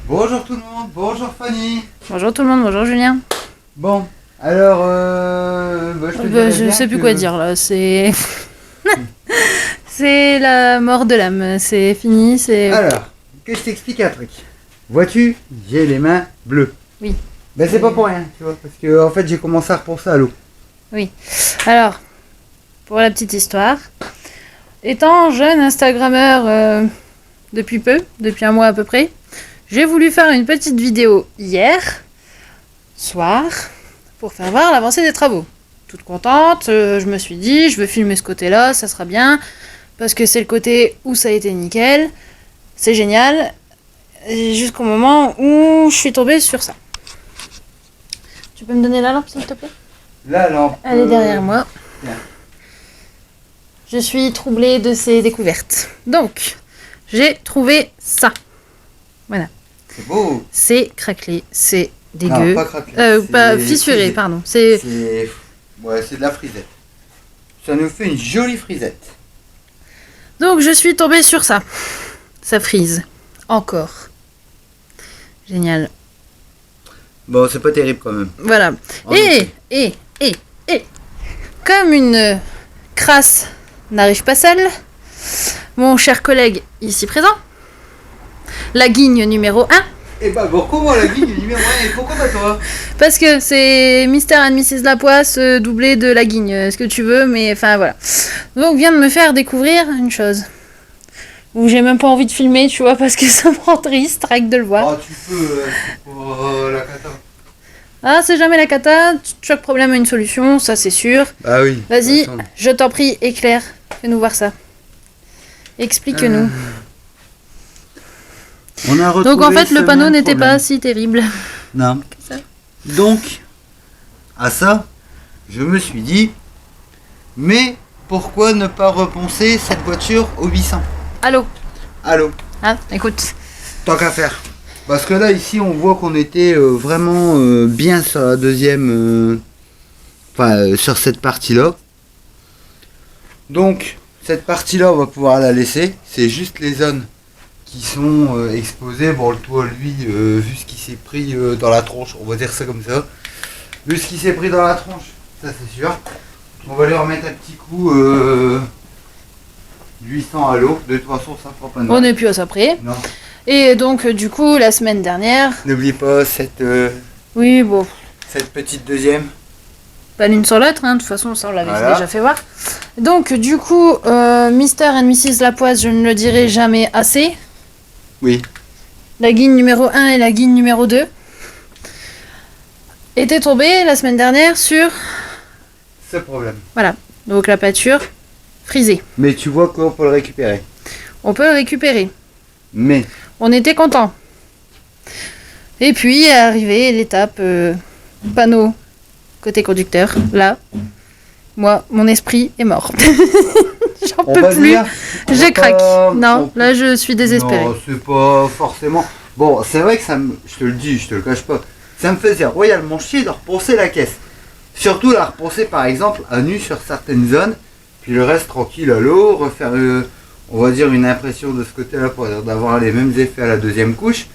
Bonjour tout le monde, bonjour Fanny. Bonjour tout le monde, bonjour Julien. Bon, alors, je te dirais Je bien sais plus que- quoi dire là, c'est... c'est la mort de l'âme, c'est fini, c'est... Alors, que je t'explique un truc. Vois-tu, j'ai les mains bleues. Oui. Ben c'est pas pour rien, tu vois, parce que en fait j'ai commencé à repenser à l'eau. Alors, pour la petite histoire, étant jeune Instagrammeur depuis peu, depuis un mois à peu près, j'ai voulu faire une petite vidéo hier soir pour faire voir l'avancée des travaux. Toute contente, je me suis dit, je veux filmer ce côté-là, ça sera bien, parce que c'est le côté où ça a été nickel, c'est génial, et jusqu'au moment où je suis tombée sur ça. Tu peux me donner la lampe s'il te plaît ? Là, lampe. Elle est derrière moi. Bien. Je suis troublée de ces découvertes. Donc, j'ai trouvé ça. C'est beau. C'est craquelé, c'est Non, dégueu. pas craquelé. Pas c'est fissuré, frisé. pardon. C'est C'est de la frisette. Ça nous fait une jolie frisette. Donc, je suis tombée sur ça. Ça frise. Encore. Génial. Bon, c'est pas terrible quand même. Voilà. En Et, effet. comme une crasse n'arrive pas seule, mon cher collègue ici présent, la guigne numéro 1, Et bah pourquoi moi la guigne numéro 1 et pourquoi pas toi? parce que c'est Mr. and Mrs. Lapoisse doublé de la guigne, ce que tu veux, mais enfin voilà. Donc vient de me faire découvrir une chose. Où j'ai même pas envie de filmer, tu vois, parce que ça me rend triste, rien que de le voir. Oh tu peux, c'est pour la cata. Ah, c'est jamais la cata, chaque problème a une solution, ça c'est sûr. Ah oui. Vas-y, de toute façon. je t'en prie, éclaire, fais-nous voir ça. Explique-nous. On a retrouvé Donc en fait, ce le panneau même n'était pas problème. si terrible. Non. ça. Donc, à ça, je me suis dit, mais pourquoi ne pas repenser cette voiture au 800? Allô. Allô, Ah, écoute. tant qu'à faire. Parce que là, ici, on voit qu'on était vraiment bien sur la deuxième, sur cette partie-là. Donc, cette partie-là, on va pouvoir la laisser. C'est juste les zones qui sont exposées. Bon, le toit, lui, vu ce qui s'est pris dans la tronche, on va dire ça comme ça. Vu ce qui s'est pris dans la tronche, ça c'est sûr. On va lui remettre un petit coup 800 à l'eau. De toute façon, ça fera pas de On mal. n'est plus à ça près. Non. Et donc, du coup, la semaine dernière... N'oublie pas cette Oui, bon, petite deuxième. pas l'une sur l'autre, hein, de toute façon, ça on l'avait Voilà. déjà fait voir. Donc, du coup, Mr. and Mrs. Lapoisse, je ne le dirai jamais assez. Oui. La guigne numéro 1 et la guigne numéro 2 étaient tombées la semaine dernière sur... Ce problème. Donc, la pâture frisée. Mais tu vois qu'on peut le récupérer. On peut le récupérer. Mais On était content. Et puis est arrivée l'étape panneau côté conducteur. Là, moi, mon esprit est mort. J'en on peux va plus. dire, on Je va craque. pas- Non, on- là, je suis désespérée. Non, c'est pas forcément. Bon, c'est vrai que ça me. Je te le dis, je te le cache pas. Ça me faisait royalement chier de repenser la caisse. Surtout la repenser par exemple à nu sur certaines zones, puis le reste tranquille à l'eau, refaire on va dire une impression de ce côté-là pour d'avoir les mêmes effets à la deuxième couche.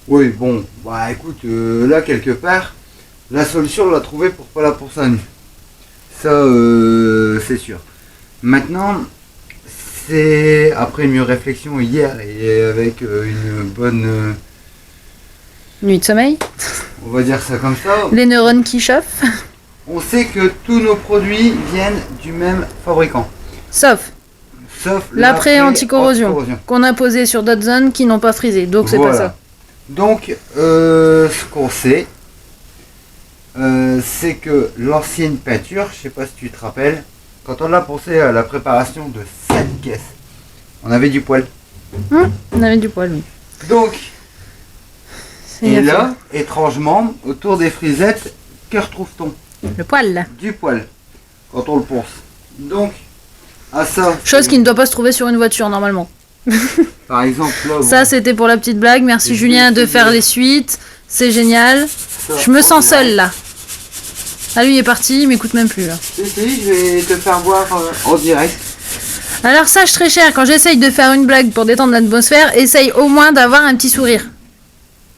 Oui, bon, bah écoute, là quelque part, la solution on l'a trouvée pour pas la poncer à nu. Ça, c'est sûr. Maintenant, c'est après une réflexion hier et avec une bonne, Nuit de sommeil. on va dire ça comme ça, Les neurones qui chauffent. on sait que tous nos produits viennent du même fabricant. Sauf Sauf l'après anti-corrosion qu'on a posé sur d'autres zones qui n'ont pas frisé. Donc, c'est pas Voilà. ça. Donc, ce qu'on sait, c'est que l'ancienne peinture, je sais pas si tu te rappelles, quand on a pensé à la préparation de cette caisse, on avait du poil. On avait du poil, oui. Donc, C'est et là, étrangement, autour des frisettes, que retrouve-t-on? le poil. Du poil, quand on le ponce. Donc, à ça, Chose qui ne doit pas se trouver sur une voiture, normalement. par exemple, là, Ça, c'était pour la petite blague. Merci Et Julien de c'est faire bien. les suites. C'est génial. ça, Je me on sens dirait- seule là. Ah, lui il est parti, il m'écoute même plus là. Si, je vais te faire voir en direct. Alors sache très cher, quand j'essaye de faire une blague pour détendre l'atmosphère, essaye au moins d'avoir un petit sourire.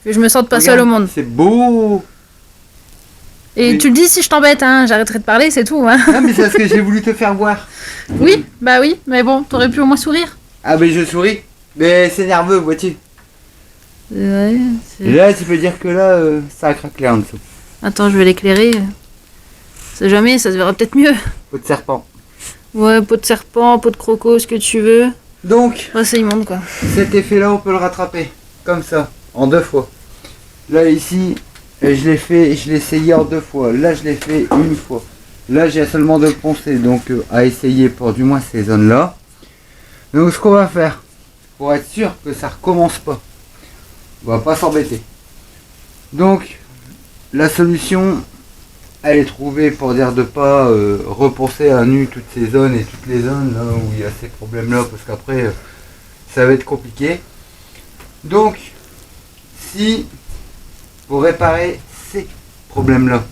Que je me sente pas Regarde, seule au monde. C'est beau. Et Oui. tu le dis si je t'embête, hein, j'arrêterai de parler, c'est tout. Hein. Non, mais c'est ce que j'ai voulu te faire voir. Oui, bah oui, mais bon, t'aurais pu au moins sourire. Ah, mais je souris. Mais c'est nerveux, vois-tu. Ouais, Et là, tu peux dire que là, ça a craqué en dessous. Attends, je vais l'éclairer. C'est jamais, ça se verra peut-être mieux. Peau de serpent. Ouais, peau de serpent, peau de croco, ce que tu veux. Donc, Oh, c'est immonde, quoi. cet effet-là, on peut le rattraper. Comme ça, en 2 fois. Là, ici, je l'ai essayé en 2 fois. Là, je l'ai fait 1 fois. Là, j'ai seulement 2 poncer, donc à essayer pour du moins ces zones-là. Donc, ce qu'on va faire, pour être sûr que ça recommence pas, on va pas s'embêter. Donc, la solution, elle est trouvée pour dire de pas reponcer à nu toutes ces zones et toutes les zones là où il y a ces problèmes-là, parce qu'après, ça va être compliqué. Donc, si pour réparer ces problèmes-là,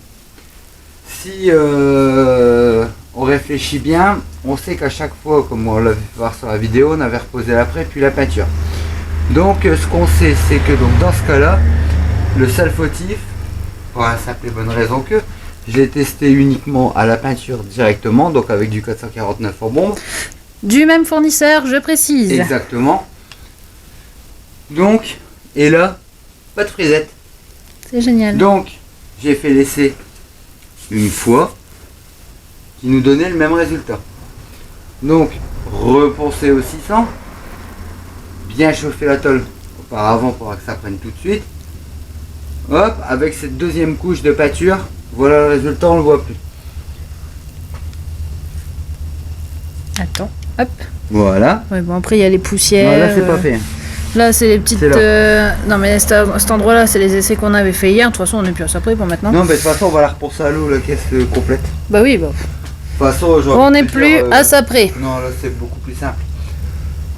si on réfléchit bien, on sait qu'à chaque fois, comme on l'a vu voir sur la vidéo, on avait reposé l'après puis la peinture. Donc ce qu'on sait, c'est que donc, dans ce cas-là, le seul fautif, pour la simple et bonne raison que je l'ai testé uniquement à la peinture directement, donc avec du 449 en bombe. Du même fournisseur, je précise. Exactement. Donc, et là, pas de frisette. C'est génial. Donc, j'ai fait l'essai une fois qui nous donnait le même résultat. Donc, reponcer au 600, bien chauffer la tôle auparavant pour que ça prenne tout de suite. Hop, avec cette deuxième couche de peinture, voilà le résultat, on le voit plus. Attends, hop. Voilà. Ouais, bon, après, il y a les poussières. Voilà, c'est pas fait. Là, c'est les petites. C'est là. Non, mais cet endroit-là, c'est les essais qu'on avait fait hier. De toute façon, on est plus à ça près pour maintenant. Non, mais de toute façon, on va la reponcer à l'eau, la caisse complète. Bah oui, bah. De toute façon, j'aurais On pu n'est te plus dire, à ça près. Non, là c'est beaucoup plus simple.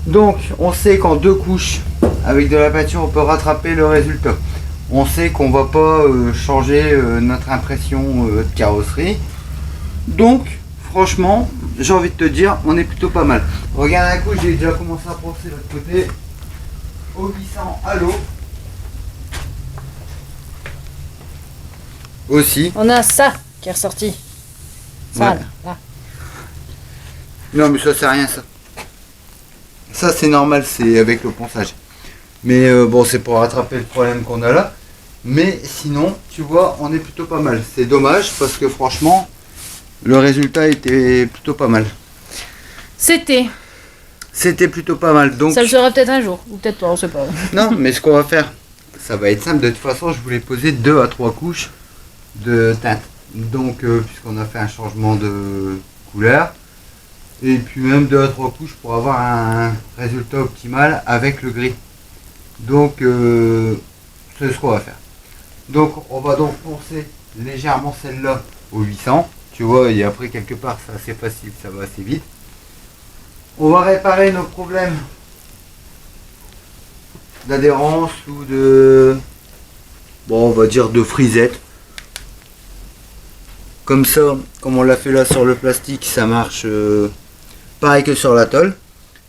Donc, on sait qu'en 2 couches, avec de la peinture, on peut rattraper le résultat. On sait qu'on va pas changer notre impression de carrosserie. Donc, franchement, j'ai envie de te dire, on est plutôt pas mal. Regarde un coup, j'ai déjà commencé à poncer de l'autre côté. Au 800 à l'eau. Aussi. On a ça qui est ressorti. Ça, Ouais. là. Non, mais ça c'est rien ça. Ça c'est normal, c'est avec le ponçage. Mais bon, c'est pour rattraper le problème qu'on a là. Mais sinon, tu vois, on est plutôt pas mal. C'est dommage parce que franchement, le résultat était plutôt pas mal. C'était plutôt pas mal. Donc, Ça le sera peut-être un jour. Ou peut-être pas, on sait pas. non, mais ce qu'on va faire, ça va être simple. De toute façon, je voulais poser 2 à 3 couches de teinte. Donc, puisqu'on a fait un changement de couleur, et puis même 2 à 3 couches pour avoir un résultat optimal avec le gris. Donc, c'est ce qu'on va faire. Donc, on va donc poncer légèrement celle-là au 800. Tu vois, et après, quelque part, c'est assez facile, ça va assez vite. On va réparer nos problèmes d'adhérence ou de, bon, on va dire de frisette. Comme ça, comme on l'a fait là sur le plastique, ça marche pareil que sur la tôle.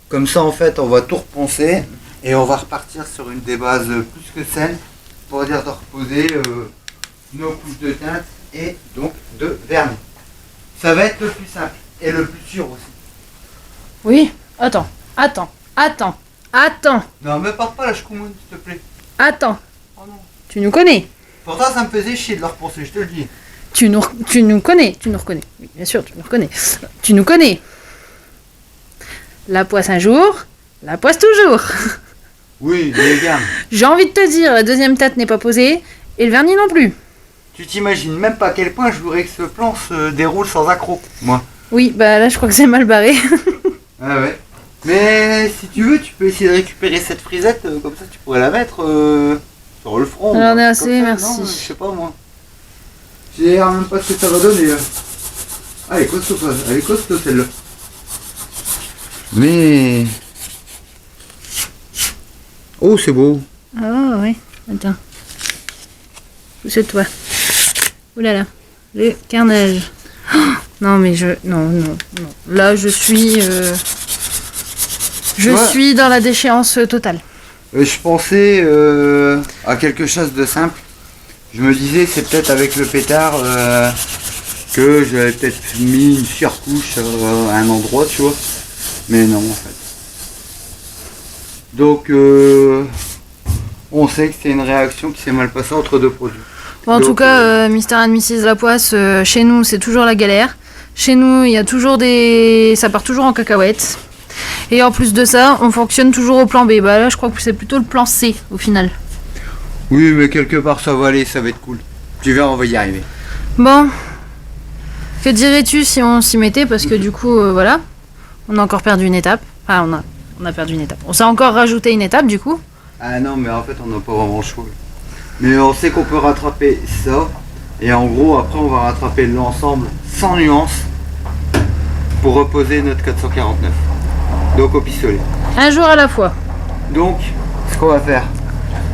Comme ça, en fait, on va tout reponcer et on va repartir sur une des bases plus que saines pour dire de reposer nos couches de teinte et donc de vernis. Ça va être le plus simple et le plus sûr aussi. Oui, attends. Non, me parle pas la chkoumoun, s'il te plaît. Attends. Oh non. Tu nous connais. Pourtant, ça me faisait chier de le reponcer, je te le dis. Tu nous connais. Tu nous reconnais. Oui, bien sûr, tu nous reconnais. Tu nous connais. La poisse un jour, la poisse toujours. Oui, mais regarde. J'ai envie de te dire, la deuxième tête n'est pas posée et le vernis non plus. Tu t'imagines même pas à quel point je voudrais que ce plan se déroule sans accroc, moi. Oui, bah là, je crois que c'est mal barré. Ah ouais. Mais si tu veux, tu peux essayer de récupérer cette frisette, comme ça tu pourrais la mettre sur le front. Alors, on est comme assez, ça, merci. non, je sais pas moi. Je sais même pas ce que ça va donner. Ah, elle est costaud celle-là. Mais... Oh, c'est beau. Oh, oui. Attends. C'est toi. Ouh là là. Le carnage. Oh, non, mais non. Là, je suis... Je Ouais. suis dans la déchéance totale. Je pensais à quelque chose de simple. Je me disais c'est peut-être avec le pétard que j'avais peut-être mis une surcouche à un endroit, tu vois. Mais non en fait. Donc on sait que c'est une réaction qui s'est mal passée entre deux produits. Bon, en Donc, tout cas, Mr. and Mrs. Lapoisse, chez nous, c'est toujours la galère. Chez nous, il y a toujours ça part toujours en cacahuètes. Et en plus de ça, on fonctionne toujours au plan B. Bah là, je crois que c'est plutôt le plan C, au final. Oui, mais quelque part ça va aller, ça va être cool. Tu verras, on va y arriver. Bon. Que dirais-tu si on s'y mettait? Parce que du coup, voilà. On a encore perdu une étape. Enfin, on a perdu une étape. On s'est encore rajouté une étape, du coup. Ah non, mais en fait, on n'a pas vraiment le choix. Mais on sait qu'on peut rattraper ça. Et en gros, après, on va rattraper l'ensemble sans nuance pour reposer notre 449. Donc au pistolet. Un jour à la fois. Donc, ce qu'on va faire,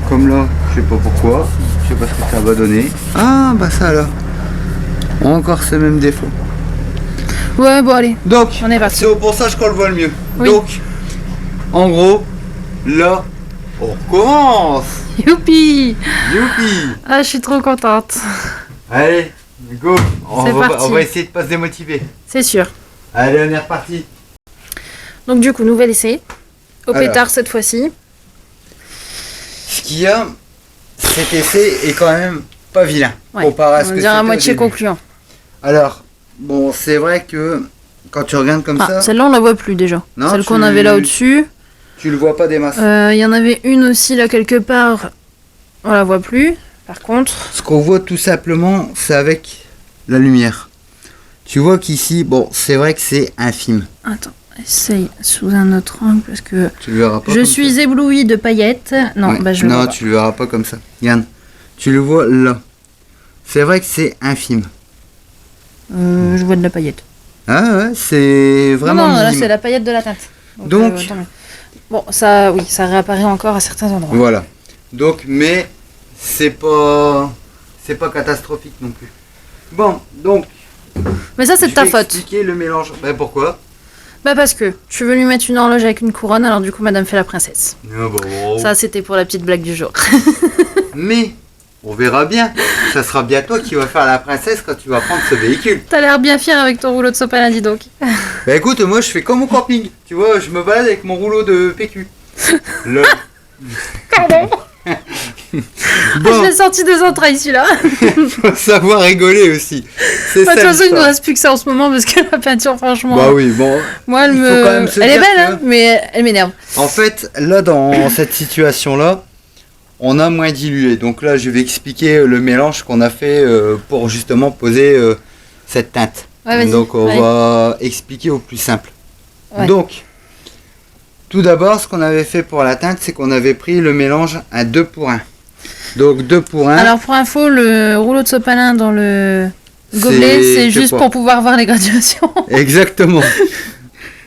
comme là, je sais pas pourquoi, je sais pas ce que ça va donner. Ah, bah ça là. Encore ce même défaut. Ouais, bon, allez. Donc, On est parti. c'est au ponçage qu'on le voit le mieux. Oui. Donc, en gros, là, on recommence. Youpi! Youpi! Ah, je suis trop contente. Allez, go! C'est parti. On va essayer de pas se démotiver. C'est sûr. Allez, on est reparti. Donc du coup, nouvel essai. Au Alors. pétard cette fois-ci. Ce qu'il y a, cet essai est quand même pas vilain. Ouais. Comparé à ce On que dirait à c'était au moitié début. concluant. Alors, bon, c'est vrai que quand tu regardes comme Ah, ça, celle-là, on la voit plus déjà. Non, Celle qu'on tu- avait là au-dessus. tu le vois pas des masses. Il y en avait une aussi là quelque part. On la voit plus. Par contre, Ce qu'on voit tout simplement, c'est avec la lumière. Tu vois qu'ici, bon, c'est vrai que c'est infime. attends, essaye sous un autre angle parce que Tu le verras pas je comme suis ça. éblouie de paillettes. Non, Ouais. bah je le Non, vois pas. tu le verras pas comme ça. Regarde, tu le vois là. C'est vrai que c'est infime. Je vois de la paillette. Ah ouais, c'est vraiment non, non, là minime. c'est la paillette de la teinte. Donc- tant mieux. Bon, ça, oui, ça réapparaît encore à certains endroits. Voilà. Donc, mais c'est pas catastrophique non plus. Bon, donc. Mais ça, c'est de je ta vais faute. expliquer le mélange. Ben pourquoi? Bah parce que tu veux lui mettre une horloge avec une couronne, alors du coup, madame fait la princesse. Ah, bon. Ça, c'était pour la petite blague du jour. Mais on verra bien. Ça sera bien toi qui vas faire la princesse quand tu vas prendre ce véhicule. T'as l'air bien fier avec ton rouleau de sopalin, dis donc. Bah écoute, moi je fais comme au camping. Tu vois, je me balade avec mon rouleau de PQ. Le... Pardon. Bon, Je l'ai sorti des entrailles, celui-là. faut savoir rigoler aussi. C'est Bah, de ça toute façon, il ne l'histoire. reste plus que ça en ce moment parce que la peinture, franchement. Bah oui, bon. Moi, elle il faut quand même se Elle est dire belle, que- hein, mais elle m'énerve. En fait, là, dans cette situation-là, on a moins dilué. Donc là, je vais expliquer le mélange qu'on a fait pour justement poser cette teinte. Ouais, vas-y. Donc on Ouais. va expliquer au plus simple. Ouais. Donc, tout d'abord, ce qu'on avait fait pour la teinte, c'est qu'on avait pris le mélange à 2 pour 1. Donc 2 pour 1. Alors, pour info, le rouleau de sopalin dans le gobelet, c'est juste pas. pour pouvoir voir les graduations. Exactement.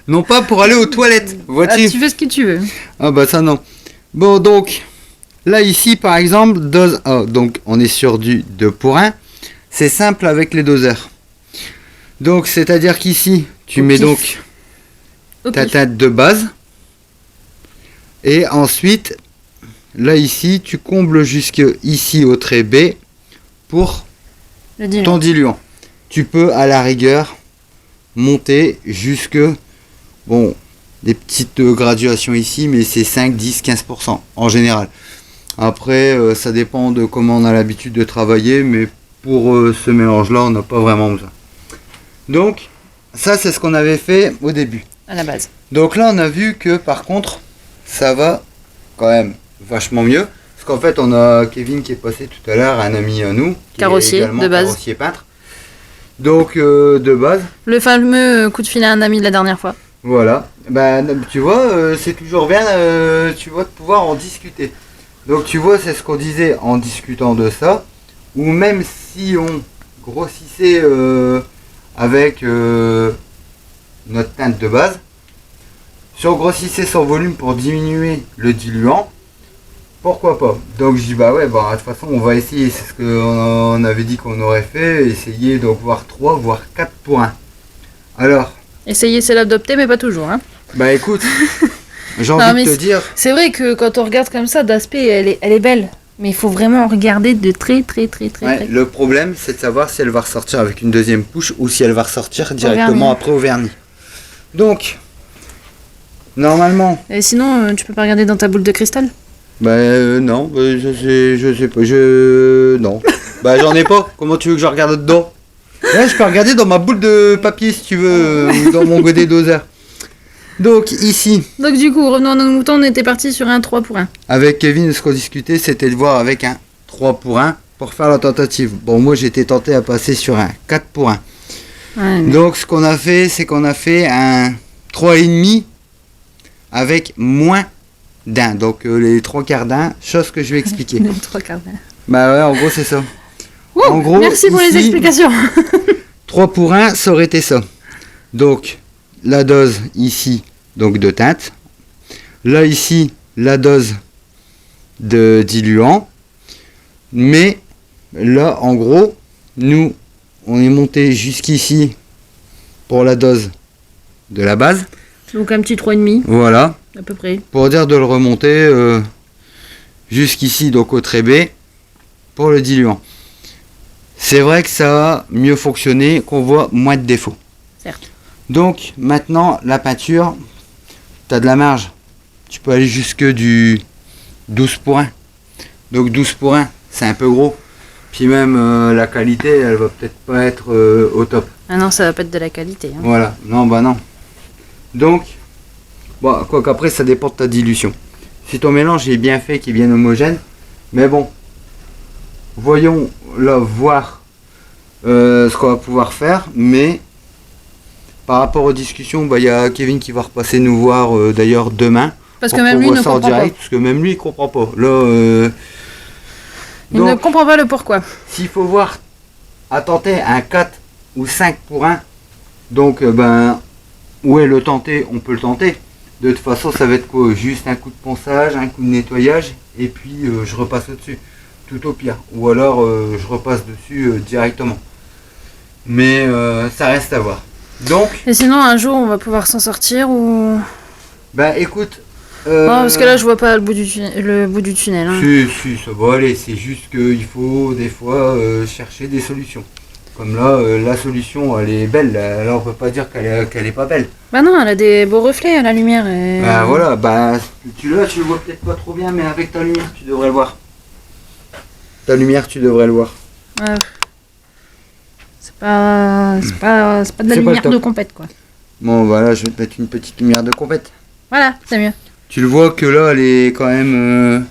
Non pas pour aller aux toilettes, Ah, vois-tu? tu fais ce que tu veux. Ah bah ça non. Bon donc, là ici par exemple, dose... oh, donc on est sur du 2 pour 1. C'est simple avec les doseurs. Donc c'est-à-dire qu'ici, tu Au mets pif. donc Au ta pif. teinte de base. Et ensuite, là ici, tu combles jusque ici au trait B pour Le diluant. ton diluant. Tu peux à la rigueur monter jusque, bon, des petites graduations ici, mais c'est 5, 10, 15% en général. Après, ça dépend de comment on a l'habitude de travailler, mais pour ce mélange-là, on n'a pas vraiment besoin. Donc, ça c'est ce qu'on avait fait au début. À la base. Donc là, on a vu que par contre, ça va quand même vachement mieux. Parce qu'en fait, on a Kevin qui est passé tout à l'heure, un ami à nous, qui Carrossier, est également de base. carrossier peintre. Donc, de base, Le fameux coup de fil à un ami de la dernière fois. voilà. Ben, tu vois, c'est toujours bien, tu vois, de pouvoir en discuter. Donc, tu vois, c'est ce qu'on disait en discutant de ça. Ou même si on grossissait avec notre teinte de base, si on grossissait son volume pour diminuer le diluant, pourquoi pas? Donc je dis bah ouais, bah de toute façon on va essayer, c'est ce qu'on avait dit qu'on aurait fait, essayer donc voir 3 voire 4 pour 1. Alors, Essayez, c'est l'adopter, mais pas toujours. Hein. bah écoute, J'ai Non, envie mais de te dire, C'est vrai que quand on regarde comme ça, d'aspect, elle est belle. Mais il faut vraiment regarder de très ouais, près. le problème c'est de savoir si elle va ressortir avec une deuxième couche ou si elle va ressortir directement vernis. après au vernis. Donc, normalement, Et sinon, tu peux pas regarder dans ta boule de cristal? non, je sais pas, non. J'en ai pas, comment tu veux que je regarde dedans? Ouais, je peux regarder dans ma boule de papier si tu veux, ou dans mon godet doseur. Donc ici, Donc du coup, revenons à nos moutons, on était parti sur un 3 pour 1. avec Kevin, ce qu'on discutait, c'était de voir avec un 3 pour 1 pour faire la tentative. Bon, moi j'étais tenté à passer sur un 4 pour 1. Ouais, Donc ce qu'on a fait, c'est qu'on a fait un 3,5 avec moins d'un. Donc les 3 quarts d'un, chose que je vais expliquer. les 3 quarts d'heure. Bah ouais, en gros c'est ça. Ouh, En gros, merci pour les ici- explications. 3 pour 1, ça aurait été ça. Donc, la dose ici, donc de teinte. Là, ici, la dose de diluant. Mais là, en gros, nous, on est monté jusqu'ici pour la dose de la base. Donc un petit 3,5 Voilà. à peu près. Pour dire de le remonter jusqu'ici, donc au trait B, pour le diluant. C'est vrai que ça a mieux fonctionné, qu'on voit moins de défauts. Certes. Donc maintenant la peinture, tu as de la marge. Tu peux aller jusque du 12 pour 1. Donc 12 pour 1, c'est un peu gros. Puis même la qualité, elle va peut-être pas être au top. Ah non, ça va pas être de la qualité. Hein. Voilà, non, non. Donc, bon, quoi qu'après, ça dépend de ta dilution. Si ton mélange est bien fait, qu'il est bien homogène, mais bon, voyons là voir ce qu'on va pouvoir faire, mais par rapport aux discussions, il y a Kevin qui va repasser nous voir d'ailleurs demain. Parce que pour même qu'on lui voit ne ça en comprend direct, pas. parce que même lui il comprend pas. Là, Il ne donc, comprend pas le pourquoi. s'il faut voir à tenter un 4 ou 5 pour 1, donc où est le tenter, on peut le tenter. De toute façon, ça va être quoi? Juste un coup de ponçage, un coup de nettoyage, et puis je repasse au-dessus. Tout au pire. Ou alors je repasse dessus directement. Mais ça reste à voir. Donc, Et sinon, un jour, on va pouvoir s'en sortir ou... écoute. Non, parce que là, je vois pas le bout du tunnel. Hein. Si, ça va aller. C'est juste qu'il faut des fois chercher des solutions. Comme là, la solution, elle est belle. Là, on peut pas dire qu'elle est pas belle. Bah non, elle a des beaux reflets à la lumière. Et... Voilà, tu le vois peut-être pas trop bien, mais avec ta lumière, tu devrais le voir. Ta lumière, tu devrais le voir. Ouais. C'est pas de la C'est pas le lumière top. de compète, quoi. Bon, voilà, je vais te mettre une petite lumière de compète. Voilà, c'est mieux. Tu le vois que là, elle est quand même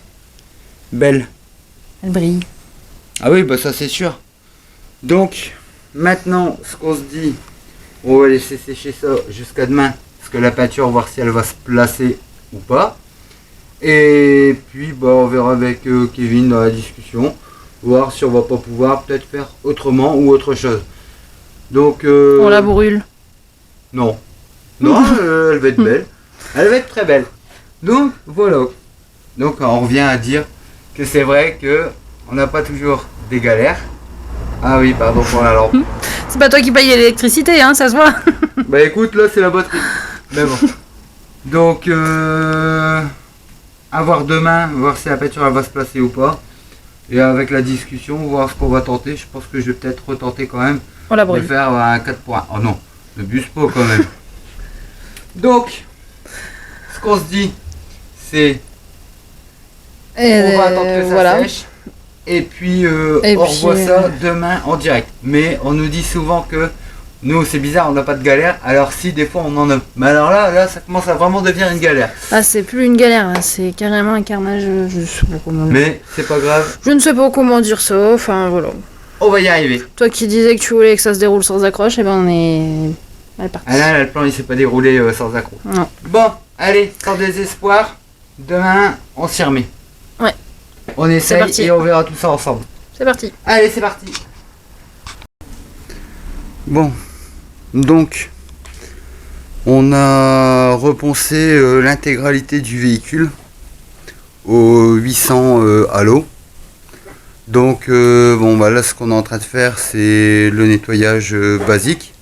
belle. Elle brille. Ah oui, ça c'est sûr. Donc, maintenant, ce qu'on se dit, on va laisser sécher ça jusqu'à demain. Parce que la peinture, voir si elle va se placer ou pas. Et puis, on verra avec Kevin dans la discussion. Voir si on va pas pouvoir peut-être faire autrement ou autre chose. Donc, On la brûle. non. Non, elle va être belle. Elle va être très belle. Donc, voilà. Donc, on revient à dire que c'est vrai que on n'a pas toujours des galères. Ah oui, pardon pour la lampe. C'est pas toi qui paye l'électricité, hein, ça se voit. Écoute, là c'est la batterie. Mais bon. Donc, à voir demain, voir si la peinture elle va se placer ou pas. Et avec la discussion, voir ce qu'on va tenter. Je pense que je vais peut-être retenter quand même On la de brûle. faire un 4 points. Oh non, ne buse pas quand même. Donc, ce qu'on se dit, c'est on va attendre que ça voilà. sèche. Et puis, Et on puis, revoit ça demain en direct. Mais on nous dit souvent que nous, c'est bizarre, on n'a pas de galère. Alors si, des fois, on en a. Mais alors là, ça commence à vraiment devenir une galère. Ah, c'est plus une galère, là, c'est carrément un carnage. Je sais pas comment... Mais c'est pas grave, Je ne sais pas comment dire ça, enfin voilà. on va y arriver. Toi qui disais que tu voulais que ça se déroule sans accroche, et ben on est mal parti. Ah là, le plan, il s'est pas déroulé sans accroc. Non. Bon, allez, sans désespoir, demain, on s'y remet. Ouais. On essaye parti. et on verra tout ça ensemble. C'est parti. Allez, c'est parti. Bon, donc, on a reponcé l'intégralité du véhicule au 800 halo. Donc, là, ce qu'on est en train de faire, c'est le nettoyage basique.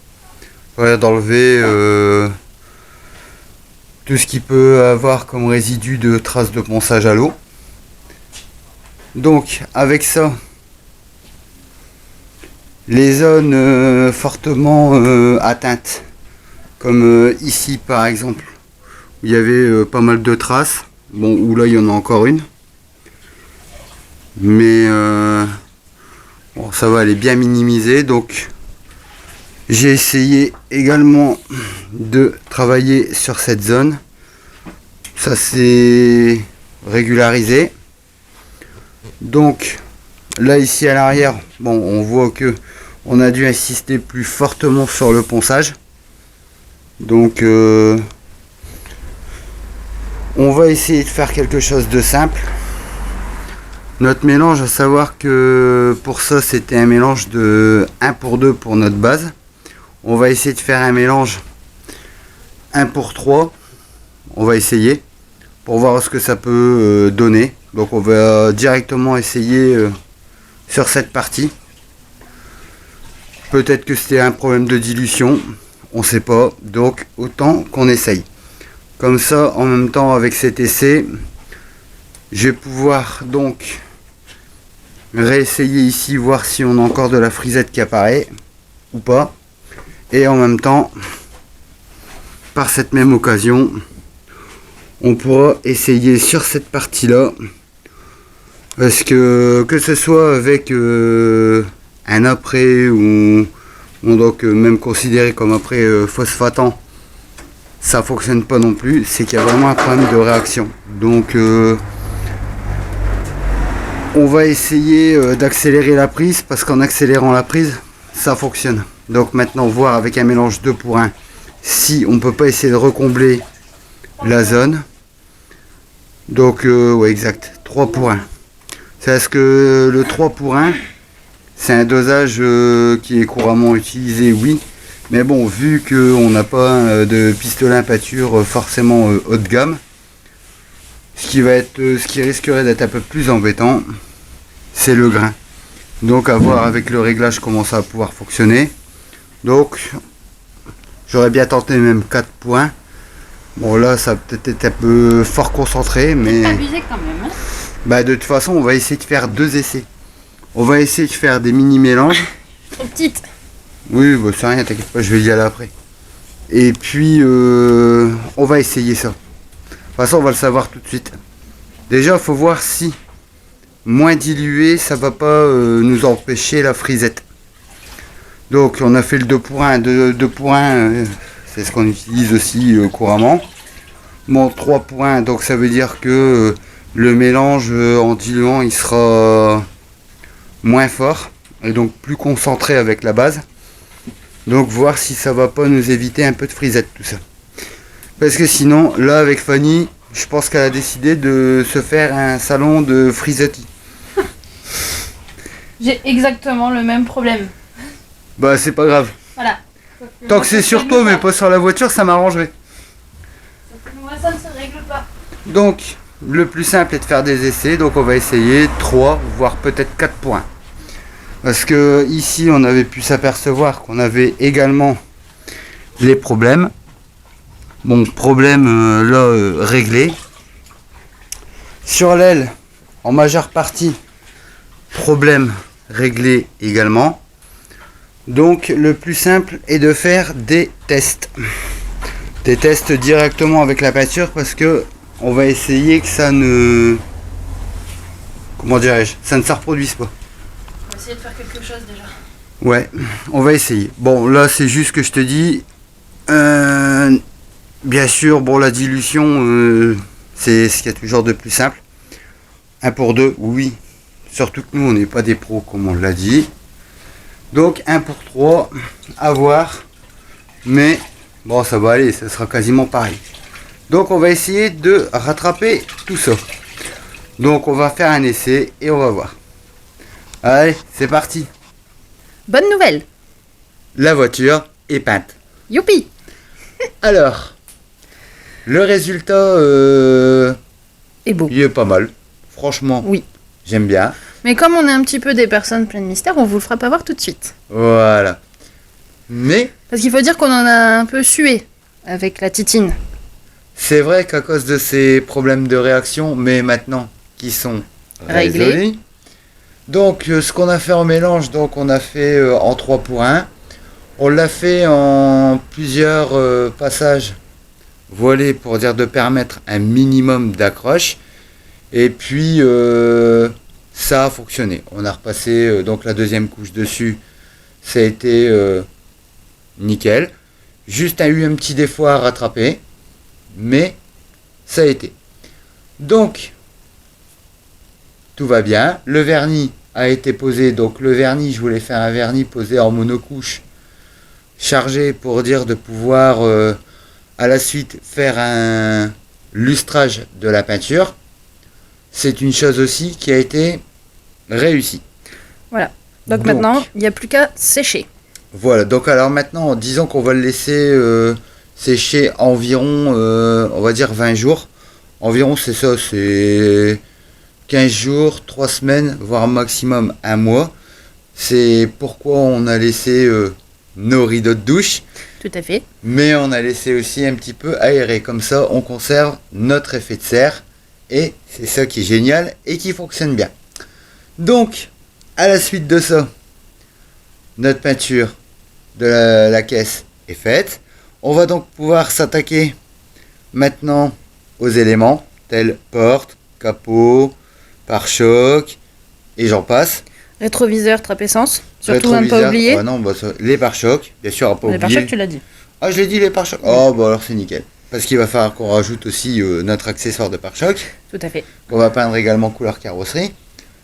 D'enlever tout ce qui peut avoir comme résidu de traces de ponçage à l'eau. Donc avec ça, les zones fortement atteintes, comme ici par exemple, où il y avait pas mal de traces, bon, où là il y en a encore une, mais bon, ça va, elle est bien minimisée. Donc j'ai essayé également de travailler sur cette zone, ça s'est régularisé. Donc là ici à l'arrière, bon, on voit que on a dû insister plus fortement sur le ponçage. Donc on va essayer de faire quelque chose de simple. Notre mélange, à savoir que pour ça c'était un mélange de 1 pour 2 pour notre base. On va essayer de faire un mélange 1 pour 3. On va essayer pour voir ce que ça peut donner. Donc on va directement essayer sur cette partie. Peut-être que c'était un problème de dilution, on sait pas, donc autant qu'on essaye. Comme ça, en même temps avec cet essai, je vais pouvoir donc réessayer ici, voir si on a encore de la frisette qui apparaît ou pas. Et en même temps, par cette même occasion, on pourra essayer sur cette partie là, parce que ce soit avec un après ou donc même considéré comme après phosphatant, ça fonctionne pas non plus, c'est qu'il y a vraiment un problème de réaction. Donc on va essayer d'accélérer la prise, parce qu'en accélérant la prise ça fonctionne. Donc maintenant voir avec un mélange 2 pour 1 si on peut pas essayer de recombler la zone. Donc ouais, exact, 3 pour 1. C'est parce que le 3 pour 1, c'est un dosage qui est couramment utilisé, oui. Mais bon, vu qu'on n'a pas de pistolet à pâture forcément haut de gamme, ce qui risquerait d'être un peu plus embêtant, c'est le grain. Donc à voir avec le réglage comment ça va pouvoir fonctionner. Donc j'aurais bien tenté même 4 points. Bon là ça va peut-être être un peu fort concentré, mais Abusé quand même. Hein. bah, de toute façon on va essayer de faire 2 essais. On va essayer de faire des mini mélanges. Trop petite. Oui, bah, c'est rien, t'inquiète pas, je vais y aller après. Et puis on va essayer ça. De toute façon on va le savoir tout de suite. Déjà il faut voir si moins dilué ça va pas nous empêcher la frisette. Donc on a fait le 2 pour 1, 2 pour 1, c'est ce qu'on utilise aussi couramment. Bon, 3 pour 1, donc ça veut dire que le mélange en diluant il sera moins fort et donc plus concentré avec la base. Donc voir si ça va pas nous éviter un peu de frisette tout ça. Parce que sinon là avec Fanny, je pense qu'elle a décidé de se faire un salon de frisetti. J'ai exactement le même problème. Bah c'est pas grave. Voilà. Tant que c'est sur toi mais pas sur la voiture, ça m'arrangerait. Moi ça ne se règle pas. Donc le plus simple est de faire des essais. Donc on va essayer 3 voire peut-être 4 points. Parce que ici on avait pu s'apercevoir qu'on avait également les problèmes. Bon, problème là réglé. Sur l'aile, en majeure partie, problème réglé également. Donc le plus simple est de faire des tests. Des tests directement avec la peinture, parce que on va essayer que ça ne... Comment dirais-je? Ça ne se reproduise pas. On va essayer de faire quelque chose déjà. Ouais, on va essayer. Bon, là c'est juste que je te dis... bien sûr, bon, la dilution, c'est ce qu'il y a toujours de plus simple. 1 pour 2, oui. Surtout que nous, on n'est pas des pros, comme on l'a dit. Donc 1 pour 3, à voir. Mais bon, ça va aller, ça sera quasiment pareil. Donc on va essayer de rattraper tout ça. Donc on va faire un essai et on va voir. Allez, c'est parti. Bonne nouvelle. La voiture est peinte. Youpi. Alors, le résultat, Et beau. il est pas mal. Franchement, Oui. j'aime bien. Mais comme on est un petit peu des personnes pleines de mystères, on vous le fera pas voir tout de suite. Voilà. Mais, Parce qu'il faut dire qu'on en a un peu sué avec la titine. C'est vrai qu'à cause de ces problèmes de réaction, mais maintenant qui sont Réglés. résolus. Donc ce qu'on a fait en mélange, donc on a fait en 3 pour 1. On l'a fait en plusieurs passages voilés pour dire de permettre un minimum d'accroche. Et puis ça a fonctionné. On a repassé donc la deuxième couche dessus. Ça a été nickel. Juste eu un petit défaut à rattraper. Mais ça a été. Donc tout va bien. Le vernis a été posé. Donc le vernis, je voulais faire un vernis posé en monocouche. Chargé pour dire de pouvoir à la suite faire un lustrage de la peinture. C'est une chose aussi qui a été réussie. Voilà. Donc maintenant, il n'y a plus qu'à sécher. Voilà, donc alors maintenant, disons qu'on va le laisser sécher environ, on va dire 20 jours. Environ, c'est ça, c'est 15 jours, 3 semaines, voire maximum un mois. C'est pourquoi on a laissé nos rideaux de douche. Tout à fait. Mais on a laissé aussi un petit peu aérer. Comme ça, on conserve notre effet de serre. Et c'est ça qui est génial et qui fonctionne bien. Donc, à la suite de ça, notre peinture de la caisse est faite. On va donc pouvoir s'attaquer maintenant aux éléments tels porte, capot, pare-choc et j'en passe. Rétroviseur, trappe essence. Surtout à ne pas oublier. Ah non, bah ça, les pare-chocs, bien sûr, à pas oublier. Les pare-chocs, tu l'as dit. Ah, je l'ai dit, les pare-chocs. Oh, bah alors c'est nickel. Parce qu'il va falloir qu'on rajoute aussi notre accessoire de pare-choc. Tout à fait. Qu'on va peindre également couleur carrosserie.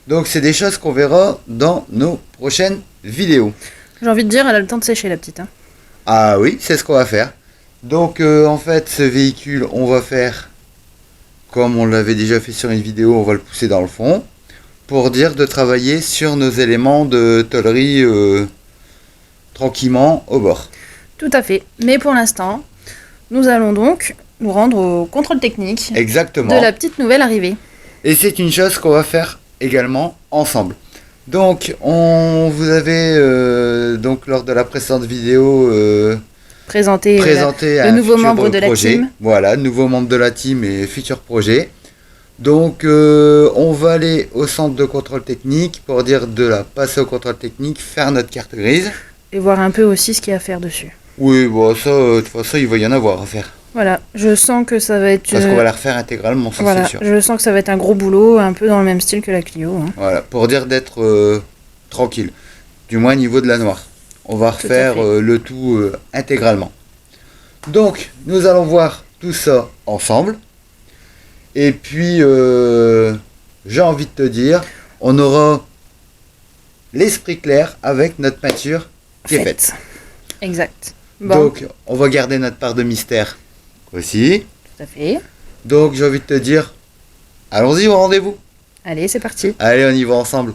Donc c'est des choses qu'on verra dans nos prochaines vidéos. J'ai envie de dire, elle a le temps de sécher la petite. Hein. Ah oui, c'est ce qu'on va faire. Donc en fait, ce véhicule, on va faire, comme on l'avait déjà fait sur une vidéo, on va le pousser dans le fond. Pour dire de travailler sur nos éléments de tôlerie tranquillement au bord. Tout à fait. Mais pour l'instant, nous allons donc nous rendre au contrôle technique. Exactement. De la petite nouvelle arrivée. Et c'est une chose qu'on va faire également ensemble. Donc, on vous avait, donc lors de la précédente vidéo, présenté le nouveau membre de la team. Voilà, nouveau membre de la team et futur projet. Donc, on va aller au centre de contrôle technique pour dire de la passer au contrôle technique, faire notre carte grise. Et voir un peu aussi ce qu'il y a à faire dessus. Oui, bon, ça, de toute façon, il va y en avoir à faire. Voilà, je sens que ça va être... Parce qu'on va la refaire intégralement, ça voilà, c'est sûr. Je sens que ça va être un gros boulot, un peu dans le même style que la Clio. Hein. Voilà, pour dire d'être tranquille, du moins au niveau de la noire. On va refaire le tout intégralement. Donc, nous allons voir tout ça ensemble. Et puis, j'ai envie de te dire, on aura l'esprit clair avec notre peinture qui est faite. Exact. Bon. Donc, on va garder notre part de mystère aussi. Tout à fait. Donc, j'ai envie de te dire, allons-y au rendez-vous. Allez, c'est parti. Allez, on y va ensemble.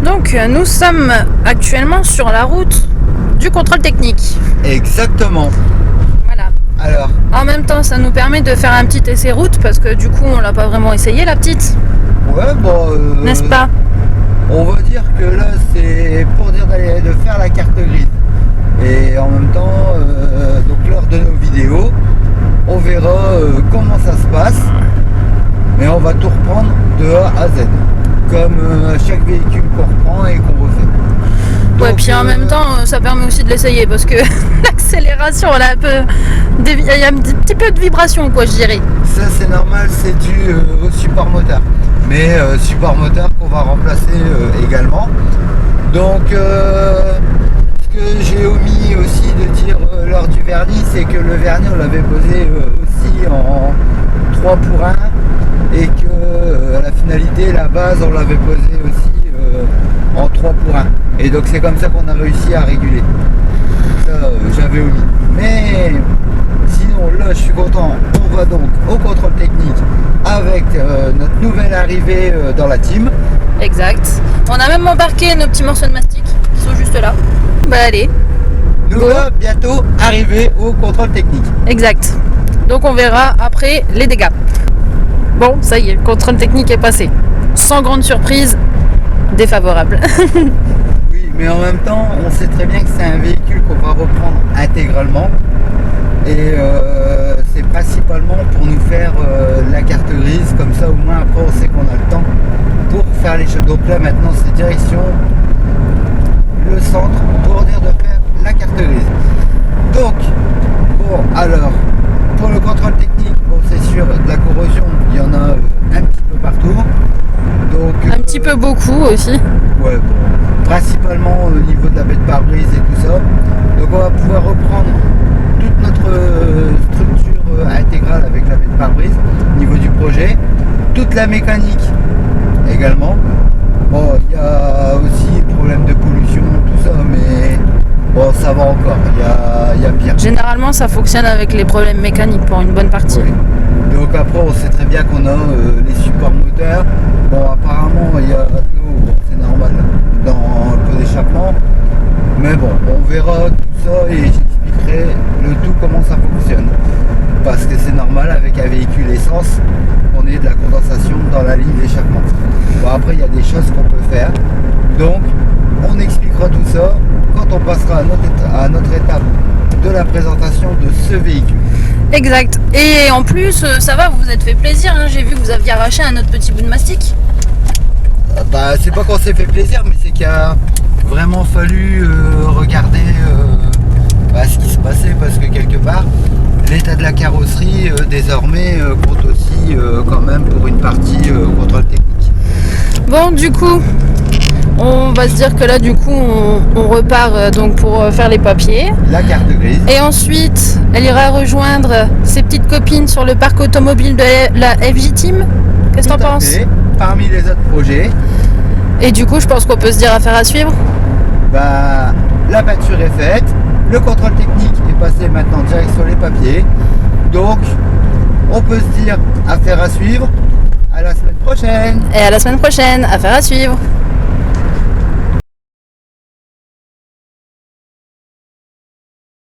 Donc, nous sommes actuellement sur la route du contrôle technique. Exactement. Voilà. Alors, en même temps, ça nous permet de faire un petit essai route parce que du coup, on l'a pas vraiment essayé, la petite. Ouais, bon. N'est-ce pas? On va dire que là, c'est pour dire de faire la carte grise. Et en même temps, donc lors de nos vidéos, on verra comment ça se passe. Mais on va tout reprendre de A à Z. Comme chaque véhicule qu'on reprend et qu'on refait. Ouais, puis en même temps, ça permet aussi de l'essayer parce que l'accélération, elle a un peu. Il y a un petit peu de vibration, quoi, je dirais. Ça, c'est normal, c'est dû au support moteur. Mais support moteur qu'on va remplacer également. Donc, ce que j'ai omis aussi de dire lors du vernis, c'est que le vernis, on l'avait posé aussi en 3 pour 1 et que la finalité, la base, on l'avait posé aussi en 3 pour 1. Et donc, c'est comme ça qu'on a réussi à réguler. Ça, j'avais omis. Mais sinon, là, je suis content. On va donc au contrôle technique avec notre nouvelle arrivée dans la team. Exact. On a même embarqué nos petits morceaux de mastic qui sont juste là. Bah allez. Nous va bientôt arriver au contrôle technique. Exact. Donc on verra après les dégâts. Bon, ça y est, le contrôle technique est passé. Sans grande surprise, défavorable. Oui, mais en même temps, on sait très bien que c'est un véhicule qu'on va reprendre intégralement. Et c'est principalement pour nous faire la carte grise, comme ça au moins après on sait qu'on a le temps pour faire les choses. Donc là maintenant c'est direction le centre pour dire de faire la carte grise. Donc bon, alors pour le contrôle technique, bon c'est sûr de la corrosion, il y en a un petit peu partout. Donc, un petit peu beaucoup aussi. Ouais, bon, principalement au niveau de la baie de pare-brise et tout ça. Donc on va pouvoir reprendre toute notre structure intégrale avec la baie de pare-brise au niveau du projet. Toute la mécanique également. Bon, il y a aussi problème de pollution, tout ça, mais bon, ça va encore, il y a pire. Généralement, ça fonctionne avec les problèmes mécaniques pour une bonne partie. Oui. Donc après, on sait très bien qu'on a les supports moteurs. Bon, apparemment, il y a de l'eau, bon, c'est normal, dans le pot d'échappement. Mais bon, on verra tout ça et j'expliquerai le tout comment ça fonctionne. Parce que c'est normal avec un véhicule essence, on ait de la condensation dans la ligne d'échappement. Bon, après, il y a des choses qu'on peut faire. Donc, on expliquera tout ça quand on passera à notre étape de la présentation de ce véhicule. Exact. Et en plus, ça va, vous vous êtes fait plaisir. Hein. J'ai vu que vous aviez arraché un autre petit bout de mastic. Bah, c'est pas qu'on s'est fait plaisir, mais c'est qu'il a vraiment fallu regarder ce qui se passait, parce que quelque part, l'état de la carrosserie désormais compte aussi quand même pour une partie contrôle technique. Bon, du coup, on va se dire que là, du coup, on repart donc pour faire les papiers. La carte grise. Et ensuite, elle ira rejoindre ses petites copines sur le parc automobile de la FJ Team. Qu'est-ce que t'en penses? Parmi les autres projets. Et du coup, je pense qu'on peut se dire affaire à suivre. Bah, la peinture est faite, le contrôle technique est passé maintenant direct sur les papiers. Donc, on peut se dire affaire à suivre. À la semaine prochaine. Et à la semaine prochaine, affaire à suivre.